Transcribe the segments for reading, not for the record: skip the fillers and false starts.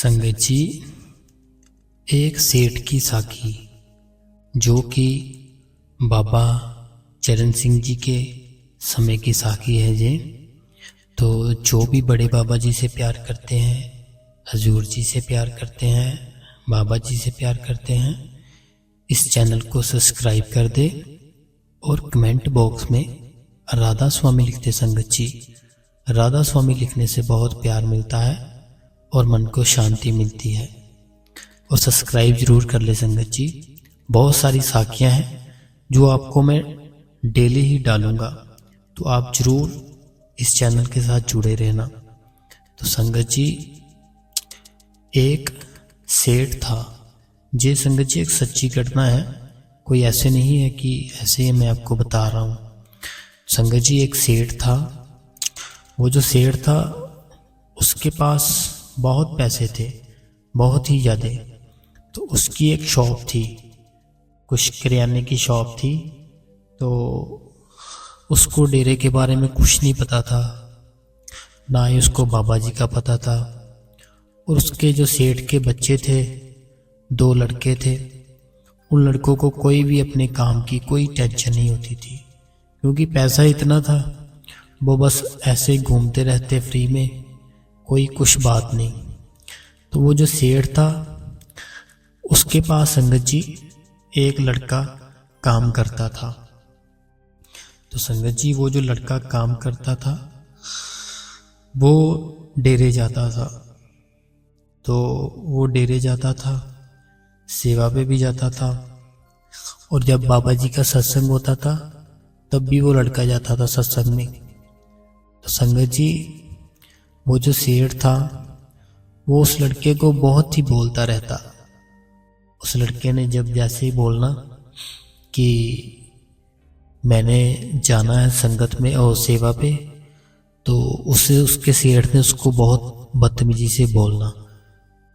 संगत जी, एक सेठ की साखी जो कि बाबा चरण सिंह जी के समय की साखी है जे। तो जो भी बड़े बाबा जी से प्यार करते हैं, हजूर जी से प्यार करते हैं, बाबा जी से प्यार करते हैं, इस चैनल को सब्सक्राइब कर दे और कमेंट बॉक्स में राधा स्वामी लिखते। संगत जी, राधा स्वामी लिखने से बहुत प्यार मिलता है और मन को शांति मिलती है। और सब्सक्राइब जरूर कर ले संगत जी। बहुत सारी साखियां हैं जो आपको मैं डेली ही डालूंगा, तो आप जरूर इस चैनल के साथ जुड़े रहना। तो संगत जी, एक सेठ था। ये संगत जी एक सच्ची घटना है, कोई ऐसे नहीं है कि ऐसे ही मैं आपको बता रहा हूँ। संगत जी, एक सेठ था। वो जो सेठ था उसके पास बहुत पैसे थे, बहुत ही ज़्यादा। तो उसकी एक शॉप थी, कुछ किराने की शॉप थी। तो उसको डेरे के बारे में कुछ नहीं पता था, ना ही उसको बाबा जी का पता था। और उसके जो सेठ के बच्चे थे, 2 लड़के थे, उन लड़कों को कोई भी अपने काम की कोई टेंशन नहीं होती थी, क्योंकि पैसा इतना था, वो बस ऐसे घूमते रहते फ्री में, कोई कुछ बात नहीं। तो वो जो सेठ था उसके पास संगत जी एक लड़का काम करता था। तो संगत जी, वो जो लड़का काम करता था वो डेरे जाता था। तो वो डेरे जाता था, सेवा पे भी जाता था, और जब बाबा जी का सत्संग होता था तब भी वो लड़का जाता था सत्संग में। तो संगत जी, वो जो सेठ था वो उस लड़के को बहुत ही बोलता रहता। उस लड़के ने जब जैसे ही बोलना कि मैंने जाना है संगत में और सेवा पे, तो उसके सेठ ने उसको बहुत बदतमीजी से बोलना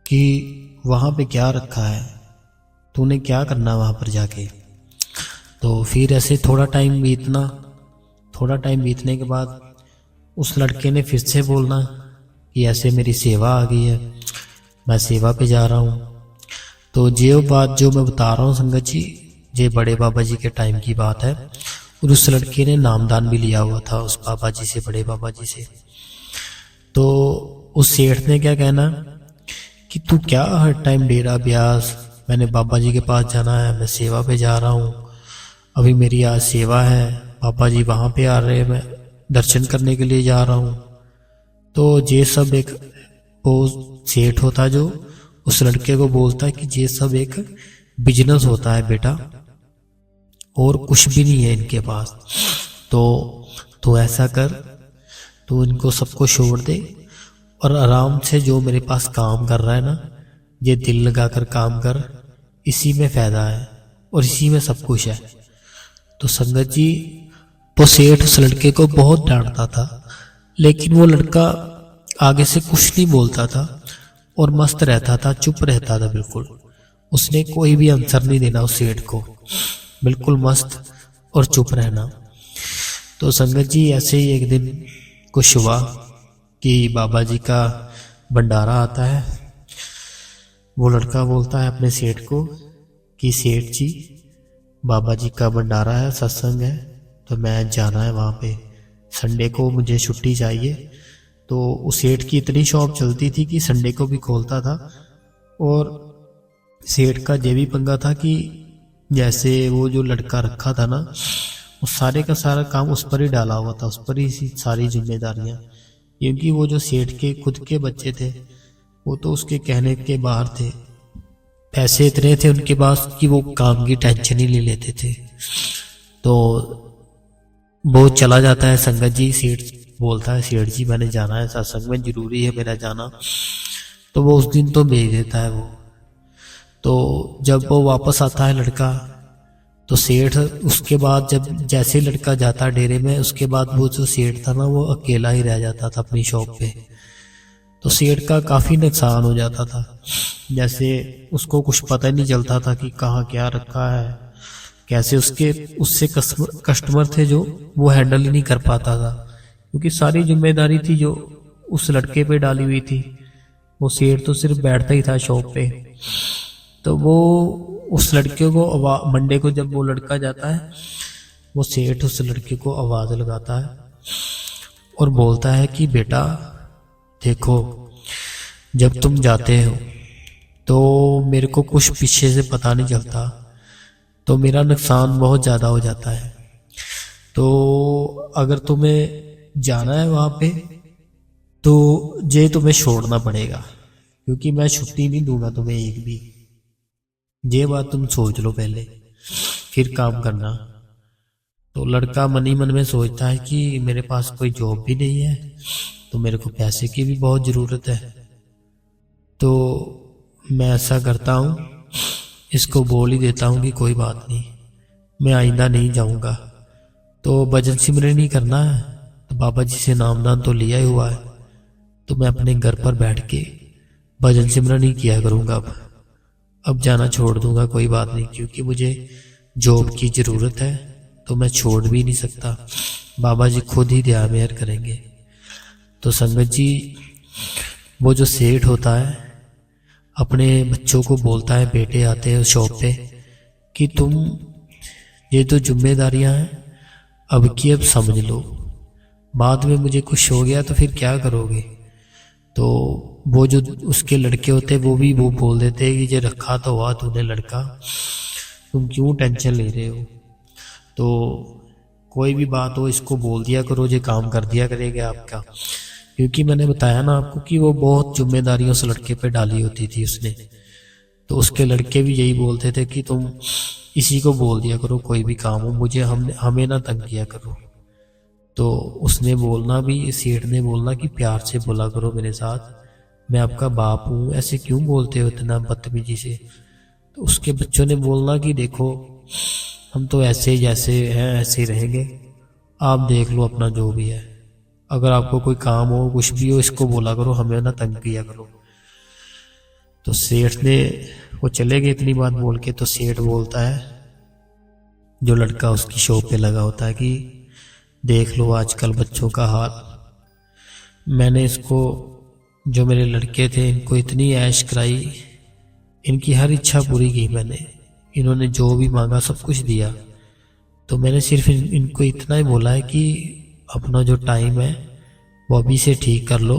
कि वहाँ पे क्या रखा है, तूने क्या करना वहाँ पर जाके। तो फिर ऐसे थोड़ा टाइम बीतने के बाद उस लड़के ने फिर से बोलना कि ऐसे मेरी सेवा आ गई है, मैं सेवा पे जा रहा हूँ। तो ये बात जो मैं बता रहा हूँ संगत जी, ये बड़े बाबा जी के टाइम की बात है। और उस लड़के ने नामदान भी लिया हुआ था उस बाबा जी से, बड़े बाबा जी से। तो उस सेठ ने क्या कहना कि तू क्या हर टाइम डेरा ब्यास, मैंने बाबा जी के पास जाना है, मैं सेवा पे जा रहा हूँ, अभी मेरी आज सेवा है, बाबा जी वहाँ पे आ रहे हैं, मैं दर्शन करने के लिए जा रहा हूँ। तो ये सब एक वो सेठ होता जो उस लड़के को बोलता है कि ये सब एक बिजनेस होता है बेटा, और कुछ भी नहीं है इनके पास। तो ऐसा कर, तो इनको सबको छोड़ दे और आराम से जो मेरे पास काम कर रहा है ना, ये दिल लगा कर काम कर, इसी में फायदा है और इसी में सब कुछ है। तो संगत जी, वो सेठ उस लड़के को बहुत डांटता था, लेकिन वो लड़का आगे से कुछ नहीं बोलता था और मस्त रहता था, चुप रहता था बिल्कुल। उसने कोई भी आंसर नहीं देना उस सेठ को, बिल्कुल मस्त और चुप रहना। तो संगत जी, ऐसे ही एक दिन कुछ हुआ कि बाबा जी का भंडारा आता है। वो लड़का बोलता है अपने सेठ को कि सेठ जी, बाबा जी का भंडारा है, सत्संग है, तो मैं जाना है वहाँ पे, संडे को मुझे छुट्टी चाहिए। तो उस सेठ की इतनी शॉप चलती थी कि संडे को भी खोलता था। और सेठ का ये भी पंगा था कि जैसे वो जो लड़का रखा था ना, उस सारे का सारा काम उस पर ही डाला हुआ था, उस पर ही सारी जिम्मेदारियां, क्योंकि वो जो सेठ के खुद के बच्चे थे वो तो उसके कहने के बाहर थे। पैसे इतने थे उनके पास कि वो काम की टेंशन ही ले लेते थे। तो वो चला जाता है संगत जी, सेठ बोलता है सेठ जी मैंने जाना है सत्संग में, जरूरी है मेरा जाना। तो वो उस दिन तो भेज देता है वो। तो जब वो वापस आता है लड़का, तो सेठ उसके बाद जब जैसे लड़का जाता डेरे में, उसके बाद वो जो सेठ था ना वो अकेला ही रह जाता था अपनी शॉप पे। तो सेठ का काफी नुकसान हो जाता था, जैसे उसको कुछ पता ही नहीं चलता था कि कहाँ क्या रखा है, कैसे उससे कस्टमर थे जो वो हैंडल ही नहीं कर पाता था, क्योंकि सारी जिम्मेदारी थी जो उस लड़के पे डाली हुई थी। वो सेठ तो सिर्फ बैठता ही था शॉप पे। तो वो उस लड़के को मंडे को जब वो लड़का जाता है, वो सेठ उस लड़के को आवाज़ लगाता है और बोलता है कि बेटा देखो, जब तुम जाते हो तो मेरे को कुछ पीछे से पता नहीं चलता, तो मेरा नुकसान बहुत ज़्यादा हो जाता है। तो अगर तुम्हें जाना है वहाँ पे तो ये तुम्हें छोड़ना पड़ेगा, क्योंकि मैं छुट्टी नहीं दूंगा तुम्हें एक भी। ये बात तुम सोच लो पहले, फिर काम करना। तो लड़का मन ही मन में सोचता है कि मेरे पास कोई जॉब भी नहीं है, तो मेरे को पैसे की भी बहुत ज़रूरत है। तो मैं ऐसा करता हूँ, इसको बोल ही देता हूँ कि कोई बात नहीं, मैं आइंदा नहीं जाऊँगा। तो भजन सिमरन ही करना है, तो बाबा जी से नामदान तो लिया ही हुआ है, तो मैं अपने घर पर बैठ के भजन सिमरन ही किया करूँगा। अब जाना छोड़ दूंगा, कोई बात नहीं, क्योंकि मुझे जॉब की ज़रूरत है, तो मैं छोड़ भी नहीं सकता। बाबा जी खुद ही दया मेहर करेंगे। तो संगत जी, वो जो सेठ होता है अपने बच्चों को बोलता है, बेटे आते हैं शॉप पे, कि तुम ये तो जिम्मेदारियां हैं अब की, अब समझ लो, बाद में मुझे कुछ हो गया तो फिर क्या करोगे। तो वो जो उसके लड़के होते वो भी वो बोल देते कि ये रखा तो हुआ तूने लड़का, तुम क्यों टेंशन ले रहे हो। तो कोई भी बात हो इसको बोल दिया करो, ये काम कर दिया करेगा आपका। क्योंकि मैंने बताया ना आपको कि वो बहुत जिम्मेदारियों से लड़के पे डाली होती थी उसने। तो उसके लड़के भी यही बोलते थे कि तुम इसी को बोल दिया करो, कोई भी काम हो मुझे हमें ना तंग किया करो। तो उसने बोलना भी, सेठ ने बोलना कि प्यार से बोला करो मेरे साथ, मैं आपका बाप हूँ, ऐसे क्यों बोलते हो इतना बदतमीजी से। तो उसके बच्चों ने बोलना कि देखो, हम तो ऐसे जैसे हैं ऐसे ही रहेंगे, आप देख लो अपना जो भी है, अगर आपको कोई काम हो कुछ भी हो इसको बोला करो, हमें ना तंग किया करो। तो सेठ ने, वो चले गए इतनी बात बोल के। तो सेठ बोलता है, जो लड़का उसकी शॉप पे लगा होता है, कि देख लो आजकल बच्चों का हाल, मैंने इसको, जो मेरे लड़के थे इनको इतनी ऐश कराई, इनकी हर इच्छा पूरी की मैंने, इन्होंने जो भी मांगा सब कुछ दिया। तो मैंने सिर्फ इनको इतना ही बोला है कि अपना जो टाइम है वो अभी से ठीक कर लो,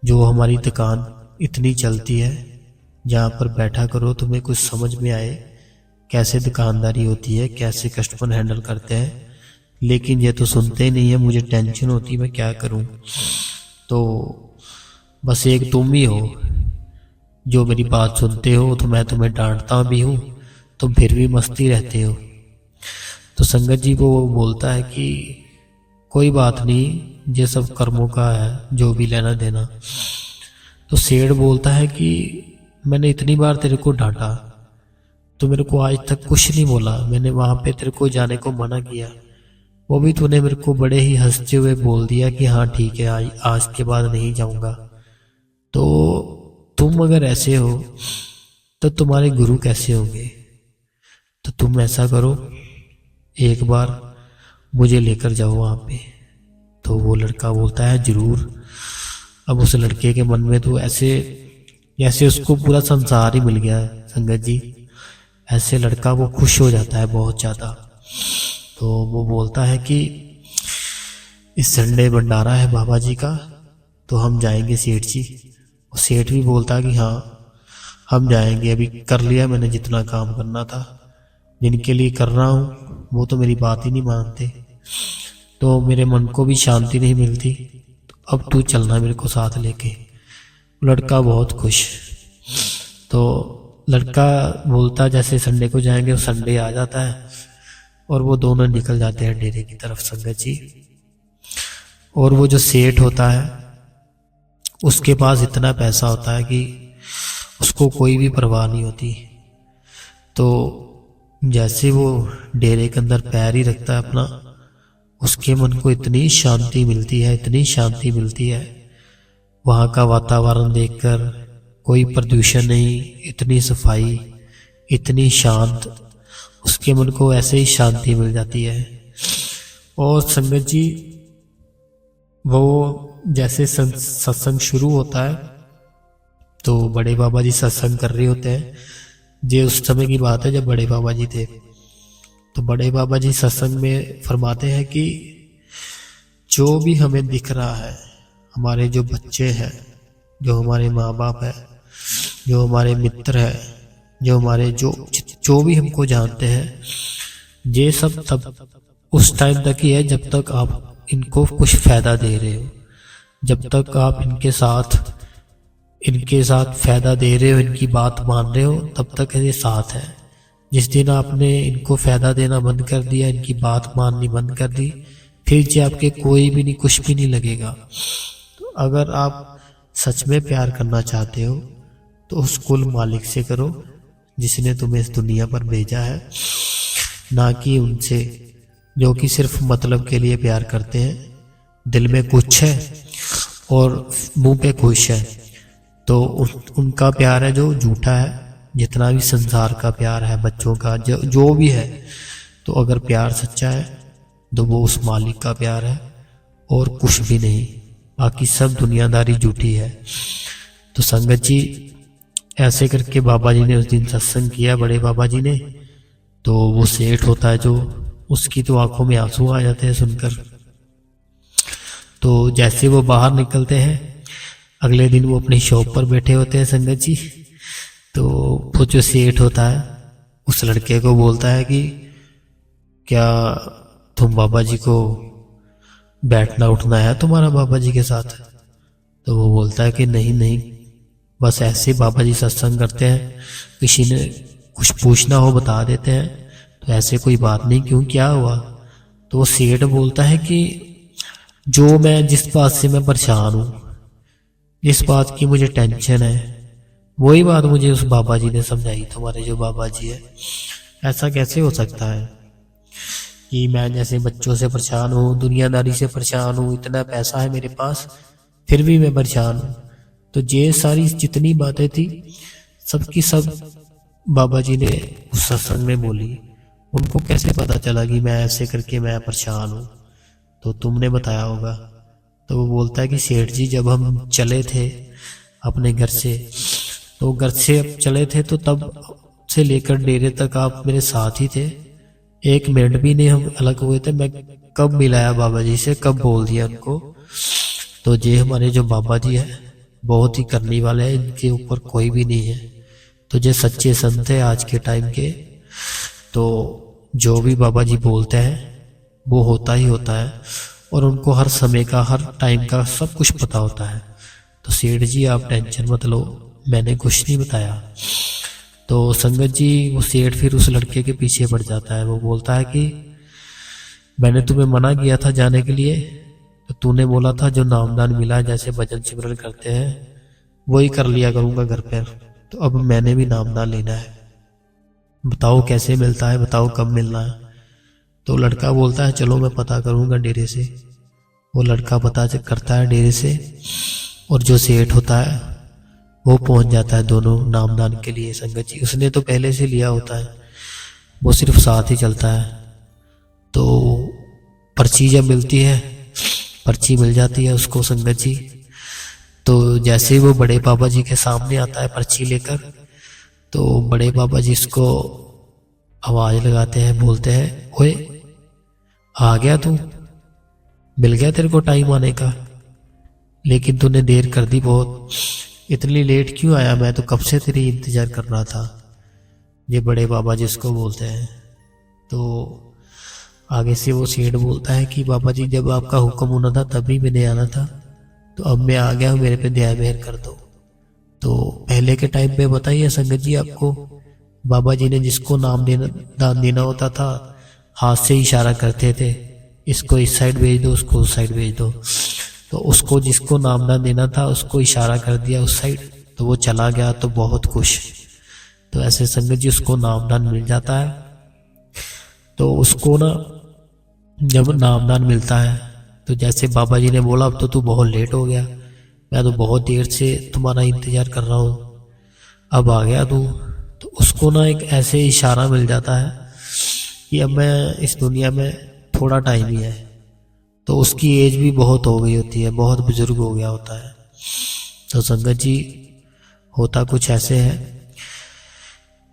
जो हमारी दुकान इतनी चलती है जहाँ पर बैठा करो, तुम्हें कुछ समझ में आए कैसे दुकानदारी होती है, कैसे कस्टमर हैंडल करते हैं। लेकिन ये तो सुनते ही नहीं है, मुझे टेंशन होती है, मैं क्या करूं। तो बस एक तुम ही हो जो मेरी बात सुनते हो, तो मैं तुम्हें डांटता भी हूँ, तुम फिर भी मस्ती रहते हो। तो संगत जी को वो बोलता है कि कोई बात नहीं, ये सब कर्मों का है, जो भी लेना देना। तो सेठ बोलता है कि मैंने इतनी बार तेरे को डांटा, तो मेरे को आज तक कुछ नहीं बोला, मैंने वहां पे तेरे को जाने को मना किया, वो भी तूने मेरे को बड़े ही हंसते हुए बोल दिया कि हाँ ठीक है, आज के बाद नहीं जाऊंगा। तो तुम अगर ऐसे हो तो तुम्हारे गुरु कैसे होंगे। तो तुम ऐसा करो, एक बार मुझे लेकर जाओ वहां पे। तो वो लड़का बोलता है जरूर। अब उस लड़के के मन में तो ऐसे जैसे उसको पूरा संसार ही मिल गया है संगत जी, ऐसे लड़का वो खुश हो जाता है बहुत ज़्यादा। तो वो बोलता है कि इस संडे भंडारा है बाबा जी का, तो हम जाएंगे सेठ जी। और सेठ भी बोलता है कि हाँ हम जाएंगे, अभी कर लिया मैंने जितना काम करना था, जिनके लिए कर रहा हूँ वो तो मेरी बात ही नहीं मानते, तो मेरे मन को भी शांति नहीं मिलती, तो अब तू चलना मेरे को साथ लेके। लड़का बहुत खुश। तो लड़का बोलता जैसे संडे को जाएंगे, वो संडे आ जाता है और वो दोनों निकल जाते हैं डेरे की तरफ संगत जी। और वो जो सेठ होता है उसके पास इतना पैसा होता है कि उसको कोई भी परवाह नहीं होती। तो जैसे वो डेरे के अंदर पैर ही रखता है अपना, उसके मन को इतनी शांति मिलती है, इतनी शांति मिलती है। वहाँ का वातावरण देखकर, कोई प्रदूषण नहीं, इतनी सफाई, इतनी शांत, उसके मन को ऐसे ही शांति मिल जाती है। और संगत जी वो जैसे सत्संग शुरू होता है तो बड़े बाबा जी सत्संग कर रहे होते हैं। ये उस समय की बात है जब बड़े बाबा जी थे। तो बड़े बाबा जी सत्संग में फरमाते हैं कि जो भी हमें दिख रहा है, हमारे जो बच्चे हैं, जो हमारे माँ बाप है, जो हमारे मित्र है, जो हमारे जो भी हमको जानते हैं, ये सब तब उस टाइम तक ही है जब तक आप इनको कुछ फायदा दे रहे हो, जब तक आप इनके साथ फायदा दे रहे हो, इनकी बात मान रहे हो, तब तक ये साथ है। जिस दिन आपने इनको फायदा देना बंद कर दिया, इनकी बात माननी बंद कर दी, फिर जी आपके कोई भी नहीं, कुछ भी नहीं लगेगा। तो अगर आप सच में प्यार करना चाहते हो तो उस कुल मालिक से करो जिसने तुम्हें इस दुनिया पर भेजा है, ना कि उनसे जो कि सिर्फ मतलब के लिए प्यार करते हैं, दिल में कुछ है और मुंह पे खुश है। तो उनका प्यार है जो झूठा है। जितना भी संसार का प्यार है, बच्चों का जो भी है, तो अगर प्यार सच्चा है तो वो उस मालिक का प्यार है और कुछ भी नहीं, बाकी सब दुनियादारी झूठी है। तो संगत जी, ऐसे करके बाबा जी ने उस दिन सत्संग किया, बड़े बाबा जी ने। तो वो सेठ होता है जो, उसकी तो आंखों में आंसू आ जाते हैं सुनकर। तो जैसे वो बाहर निकलते हैं, अगले दिन वो अपनी शॉप पर बैठे होते हैं संगत जी। तो वो जो सेठ होता है उस लड़के को बोलता है कि क्या तुम बाबा जी को बैठना उठना है तुम्हारा बाबा जी के साथ? तो वो बोलता है कि नहीं नहीं, बस ऐसे बाबा जी सत्संग करते हैं, किसी ने कुछ पूछना हो बता देते हैं, तो ऐसे कोई बात नहीं, क्यों क्या हुआ? तो वो सेठ बोलता है कि जिस बात से मैं परेशान हूँ, जिस बात की मुझे टेंशन है, वही बात मुझे उस बाबा जी ने समझाई, तुम्हारे जो बाबा जी है। ऐसा कैसे हो सकता है कि मैं जैसे बच्चों से परेशान हूँ, दुनियादारी से परेशान हूँ, इतना पैसा है मेरे पास, फिर भी मैं परेशान हूँ। तो ये सारी जितनी बातें थी, सबकी सब बाबा जी ने उस सत्संग में बोली। उनको कैसे पता चला कि मैं ऐसे करके मैं परेशान हूँ? तो तुमने बताया होगा। तो वो बोलता है कि सेठ जी, जब हम चले थे अपने घर से, तो घर से अब चले थे तो तब से लेकर डेरे तक आप मेरे साथ ही थे, 1 मिनट भी नहीं हम अलग हुए थे। मैं कब मिलाया बाबा जी से, कब बोल दिया उनको? तो ये हमारे जो बाबा जी है बहुत ही करने वाले हैं, इनके ऊपर कोई भी नहीं है। तो ये सच्चे संत है आज के टाइम के। तो जो भी बाबा जी बोलते हैं वो होता ही होता है, और उनको हर समय का, हर टाइम का सब कुछ पता होता है। तो सेठ जी आप टेंशन मत लो, मैंने कुछ नहीं बताया। तो संगत जी, वो सेठ फिर उस लड़के के पीछे पड़ जाता है। वो बोलता है कि मैंने तुम्हें मना किया था जाने के लिए, तो तूने बोला था जो नामदान मिला है, जैसे भजन सिमरन करते हैं वही कर लिया करूंगा घर पर। तो अब मैंने भी नामदान लेना है, बताओ कैसे मिलता है, बताओ कब मिलना है? तो लड़का बोलता है चलो मैं पता करूंगा डेरे से। वो लड़का पता करता है डेरे से, और जो सेठ होता है वो पहुंच जाता है दोनों नामदान के लिए। संगत जी, उसने तो पहले से लिया होता है, वो सिर्फ साथ ही चलता है। तो पर्ची जब मिलती है, पर्ची मिल जाती है उसको संगत जी। तो जैसे ही वो बड़े बाबा जी के सामने आता है पर्ची लेकर, तो बड़े बाबा जी इसको आवाज लगाते हैं, बोलते हैं ओए आ गया तू, मिल गया तेरे को टाइम आने का, लेकिन तूने देर कर दी बहुत, इतनी लेट क्यों आया? मैं तो कब से तेरी इंतजार कर रहा था। ये बड़े बाबा जी इसको बोलते हैं। तो आगे से वो सेठ बोलता है कि बाबा जी जब आपका हुक्म होना था तभी मैंने आना था, तो अब मैं आ गया हूँ, मेरे पे दया मेहर कर दो। तो पहले के टाइम पे बताइए संगत जी आपको, बाबा जी ने जिसको दान देना होता था हाथ से इशारा करते थे, इसको इस साइड भेज दो, उसको उस साइड भेज दो। तो उसको जिसको नामदान देना था उसको इशारा कर दिया उस साइड, तो वो चला गया तो बहुत खुश। तो ऐसे संगत जी उसको नामदान मिल जाता है। तो उसको ना जब नामदान मिलता है, तो जैसे बाबा जी ने बोला अब तो तू बहुत लेट हो गया, मैं तो बहुत देर से तुम्हारा इंतजार कर रहा हूँ, अब आ गया तू। तो उसको ना एक ऐसे इशारा मिल जाता है कि अब मैं इस दुनिया में थोड़ा टाइम ही है। तो उसकी एज भी बहुत हो गई होती है, बहुत बुजुर्ग हो गया होता है। तो संगत जी होता कुछ ऐसे है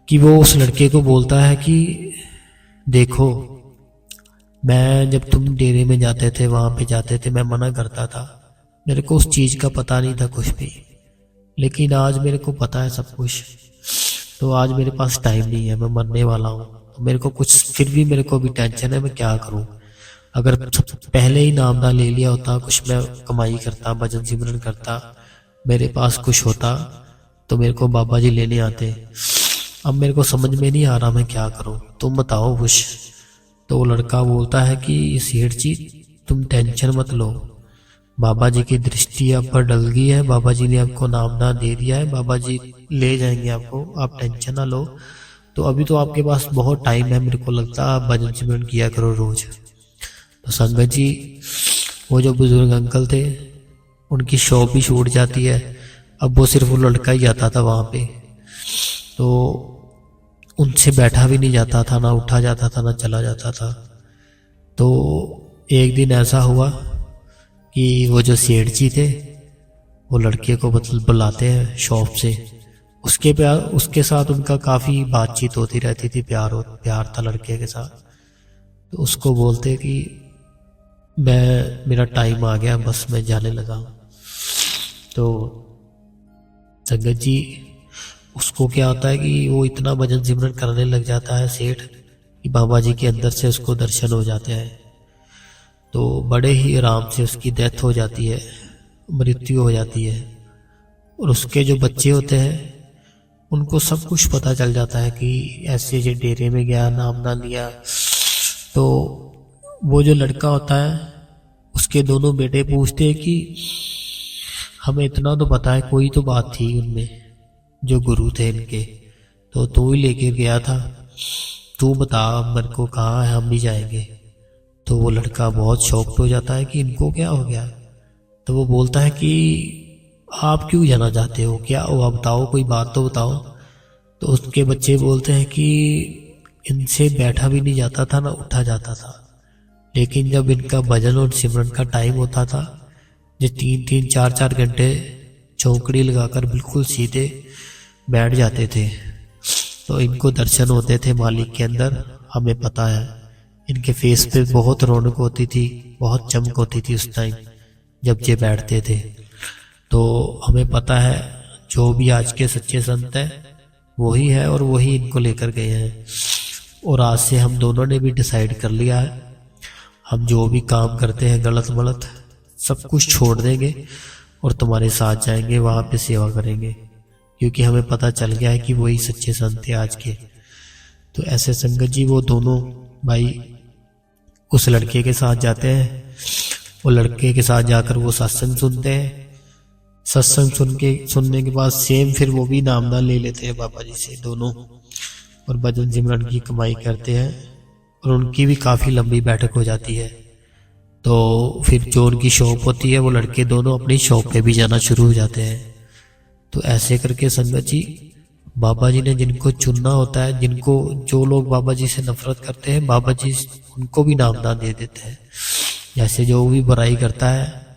कि वो उस लड़के को बोलता है कि देखो, मैं जब तुम डेरे में जाते थे, वहां पे जाते थे, मैं मना करता था, मेरे को उस चीज का पता नहीं था कुछ भी, लेकिन आज मेरे को पता है सब कुछ। तो आज मेरे पास टाइम नहीं है, मैं मरने वाला हूँ, तो मेरे को कुछ, फिर भी मेरे को अभी टेंशन है, मैं क्या करूँ। अगर पहले ही नाम ना ले लिया होता, कुछ मैं कमाई करता, भजन सिमरन करता, मेरे पास कुछ होता, तो मेरे को बाबा जी लेने आते। अब मेरे को समझ में नहीं आ रहा मैं क्या करूं, तुम बताओ कुछ। तो वो लड़का बोलता है कि सेठ जी, तुम टेंशन मत लो, बाबा जी की दृष्टि आप पर डल गई है, बाबा जी ने आपको नामदान दे दिया है, बाबा जी ले जाएंगे आपको, आप टेंशन ना लो। तो अभी तो आपके पास बहुत टाइम है, मेरे को लगता है आप भजन सिमरन किया करो रोज। तो संगत जी, वो जो बुजुर्ग अंकल थे, उनकी शॉप भी छूट जाती है। अब वो सिर्फ वो लड़का ही जाता था वहां पे, तो उनसे बैठा भी नहीं जाता था, ना उठा जाता था, ना चला जाता था। तो एक दिन ऐसा हुआ कि वो जो सेठ जी थे, वो लड़के को मतलब बुलाते हैं शॉप से, उसके साथ उनका काफ़ी बातचीत होती रहती थी, प्यार था लड़के के साथ। तो उसको बोलते कि मेरा टाइम आ गया, बस मैं जाने लगा। तो संगत जी, उसको क्या होता है कि वो इतना भजन सिमरन करने लग जाता है सेठ, कि बाबा जी के अंदर से उसको दर्शन हो जाते हैं। तो बड़े ही आराम से उसकी डेथ हो जाती है, मृत्यु हो जाती है। और उसके जो बच्चे होते हैं, उनको सब कुछ पता चल जाता है कि ऐसे जो डेरे में गया, नाम ना लिया। तो वो जो लड़का होता है, उसके दोनों बेटे पूछते हैं कि हमें इतना तो पता है, कोई तो बात थी उनमें, जो गुरु थे इनके, तो तू ही लेके गया था, तू बता मेरे को कहाँ है, हम भी जाएंगे। तो वो लड़का बहुत शॉक्ड हो जाता है कि इनको क्या हो गया। तो वो बोलता है कि आप क्यों जाना चाहते हो, क्या हुआ बताओ, कोई बात तो बताओ। तो उसके बच्चे बोलते हैं कि इनसे बैठा भी नहीं जाता था, ना उठा जाता था, लेकिन जब इनका भजन और सिमरन का टाइम होता था, जो 3-3 4-4 घंटे चौकड़ी लगाकर बिल्कुल सीधे बैठ जाते थे, तो इनको दर्शन होते थे मालिक के अंदर। हमें पता है इनके फेस पे बहुत रौनक होती थी, बहुत चमक होती थी उस टाइम जब ये बैठते थे। तो हमें पता है जो भी आज के सच्चे संत हैं वही है, और वही इनको लेकर गए हैं। और आज से हम दोनों ने भी डिसाइड कर लिया है, हम जो भी काम करते हैं गलत मलत सब कुछ छोड़ देंगे और तुम्हारे साथ जाएंगे, वहां पे सेवा करेंगे, क्योंकि हमें पता चल गया है कि वही सच्चे संत थे आज के। तो ऐसे संगत जी, वो दोनों भाई उस लड़के के साथ जाते हैं, वो लड़के के साथ जाकर वो सत्संग सुनते हैं। सत्संग सुनने के बाद सेम फिर वो भी नामदान ले लेते हैं बाबा जी से दोनों, और भजन सिमरन की कमाई करते हैं, और उनकी भी काफ़ी लंबी बैठक हो जाती है। तो फिर जो उनकी शॉप होती है, वो लड़के दोनों अपनी शॉप पे भी जाना शुरू हो जाते हैं। तो ऐसे करके संगत जी, बाबा जी ने जिनको चुनना होता है, जिनको जो लोग बाबा जी से नफरत करते हैं, बाबा जी उनको भी नामदान दे देते हैं। जैसे जो भी बुराई करता है,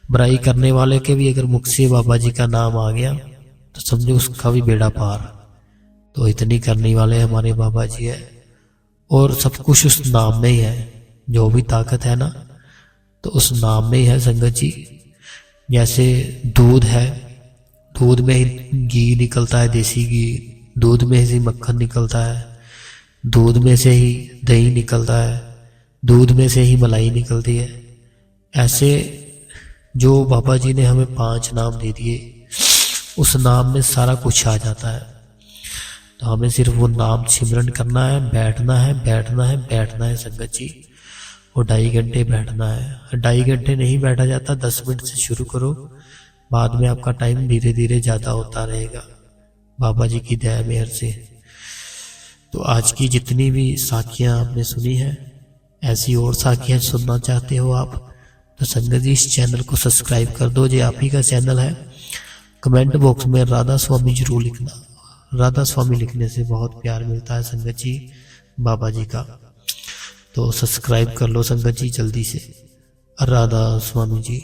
बुराई करने वाले के भी अगर मुख से बाबा जी का नाम आ गया तो समझो उसका भी बेड़ा पार। तो इतनी करने वाले हमारे बाबा जी है, और सब कुछ उस नाम में ही है। जो भी ताकत है ना, तो उस नाम में ही है संगत जी। जैसे दूध है, दूध में ही घी निकलता है, देसी घी, दूध में से मक्खन निकलता है, दूध में से ही दही निकलता है, दूध में से ही मलाई निकलती है। ऐसे जो बाबा जी ने हमें 5 नाम दे दिए, उस नाम में सारा कुछ आ जाता है। तो हमें सिर्फ वो नाम सिमरन करना है, बैठना है, बैठना है, बैठना है संगत जी। और 2.5 घंटे बैठना है। 2.5 घंटे नहीं बैठा जाता, 10 मिनट से शुरू करो, बाद में आपका टाइम धीरे धीरे ज़्यादा होता रहेगा बाबा जी की दया मेहर से। तो आज की जितनी भी साखियाँ आपने सुनी है, ऐसी और साखियाँ सुनना चाहते हो आप, तो संगत जी इस चैनल को सब्सक्राइब कर दो, जो आप ही का चैनल है। कमेंट बॉक्स में राधा स्वामी जरूर लिखना, राधा स्वामी लिखने से बहुत प्यार मिलता है संगत जी बाबा जी का। तो सब्सक्राइब कर लो संगत जी जल्दी से। राधा स्वामी जी।